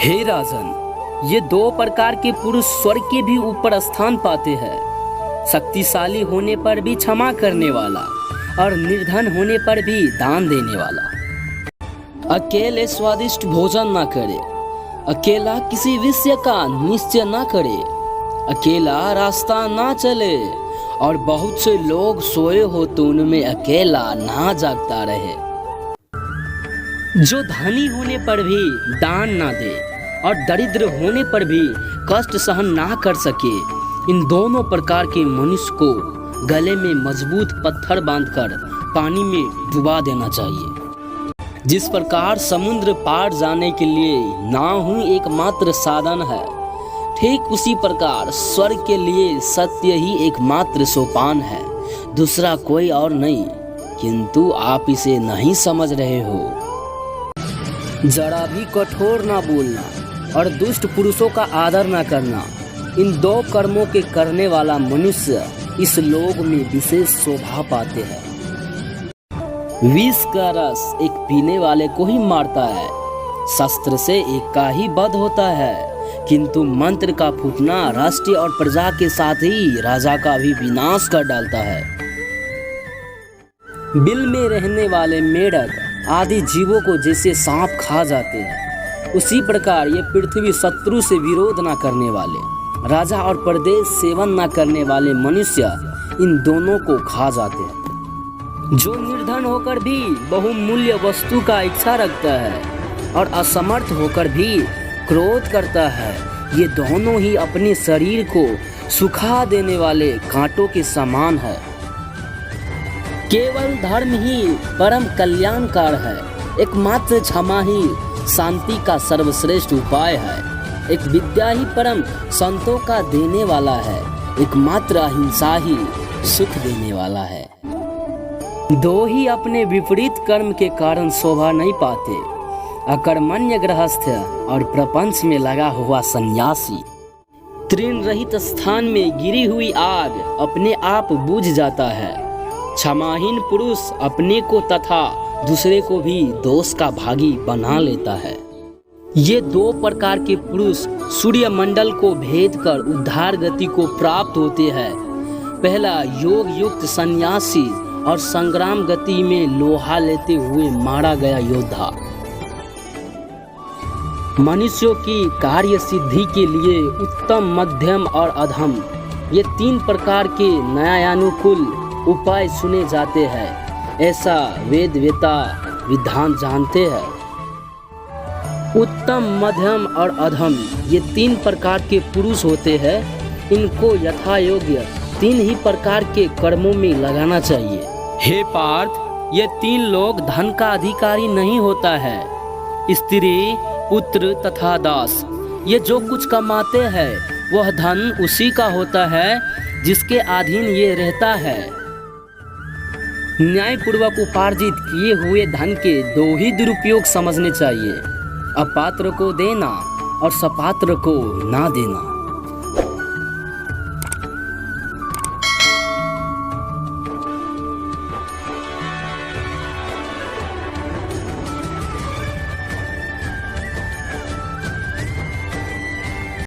हे राजन, ये दो प्रकार के पुरुष स्वर्ग के भी ऊपर स्थान पाते हैं। शक्तिशाली होने पर भी क्षमा करने वाला और निर्धन होने पर भी दान देने वाला। अकेले स्वादिष्ट भोजन ना करे, अकेला किसी विषय का निश्चय ना करे, अकेला रास्ता ना चले और बहुत से लोग सोए हो तो उनमें अकेला ना जागता रहे। जो धनी होने पर भी दान ना दे और दरिद्र होने पर भी कष्ट सहन ना कर सके, इन दोनों प्रकार के मनुष्य को गले में मजबूत पत्थर बांधकर पानी में डुबा देना चाहिए। जिस प्रकार समुद्र पार जाने के लिए नाव ही एकमात्र साधन है, ठीक उसी प्रकार स्वर्ग के लिए सत्य ही एकमात्र सोपान है, दूसरा कोई और नहीं। किंतु आप इसे नहीं समझ रहे हो। जरा भी कठोर ना बोलना और दुष्ट पुरुषों का आदर ना करना, इन दो कर्मों के करने वाला मनुष्य इस लोक में विशेष शोभा पाते हैं। विष का रस एक पीने वाले को ही मारता है, शस्त्र से एक का ही वध होता है, किंतु मंत्र का फूटना राष्ट्र और प्रजा के साथ ही राजा का भी विनाश कर डालता है। बिल में रहने वाले मेढक आदि जीवों को जैसे सांप खा जाते हैं, उसी प्रकार ये पृथ्वी शत्रु से विरोध न करने वाले, राजा और प्रदेश सेवन न करने वाले मनुष्य इन दोनों को खा जाते हैं। जो निर्धन होकर भी बहुमूल्य वस्तु का इच्छा रखता है और असमर्थ होकर भी क्रोध करता है, ये दोनों ही अपने शरीर को सुखा देने वाले कांटों के समान है। केवल धर्म ही परम कल्याणकार है, एकमात्र क्षमा ही शांति का सर्वश्रेष्ठ उपाय है, एक विद्या ही परम संतों का देने वाला है, एकमात्र अहिंसा ही सुख देने वाला है। दो ही अपने विपरीत कर्म के कारण शोभा नहीं पाते, अकर्मण्य गृहस्थ और प्रपंच में लगा हुआ सन्यासी। तृण रहित स्थान में गिरी हुई आग अपने आप बुझ जाता है। क्षमाहीन पुरुष अपने को तथा दूसरे को भी दोष का भागी बना लेता है। ये दो प्रकार के पुरुष सूर्य मंडल को भेद कर उद्धार गति को प्राप्त होते हैं। पहला योग युक्त सन्यासी और संग्राम गति में लोहा लेते हुए मारा गया योद्धा। मनुष्यों की कार्य सिद्धि के लिए उत्तम, मध्यम और अधम, ये तीन प्रकार के न्यायानुकूल उपाय सुने जाते हैं, ऐसा वेद वेता विधान जानते हैं। उत्तम, मध्यम और अधम ये तीन प्रकार के पुरुष होते हैं। इनको यथा योग्य तीन ही प्रकार के कर्मों में लगाना चाहिए। हे पार्थ, ये तीन लोग धन का अधिकारी नहीं होता है। स्त्री, पुत्र तथा दास, ये जो कुछ कमाते हैं वह धन उसी का होता है जिसके अधीन ये रहता है। न्यायपूर्वक उपार्जित किए हुए धन के दो ही दुरुपयोग समझने चाहिए, अपात्र को देना और सपात्र को ना देना।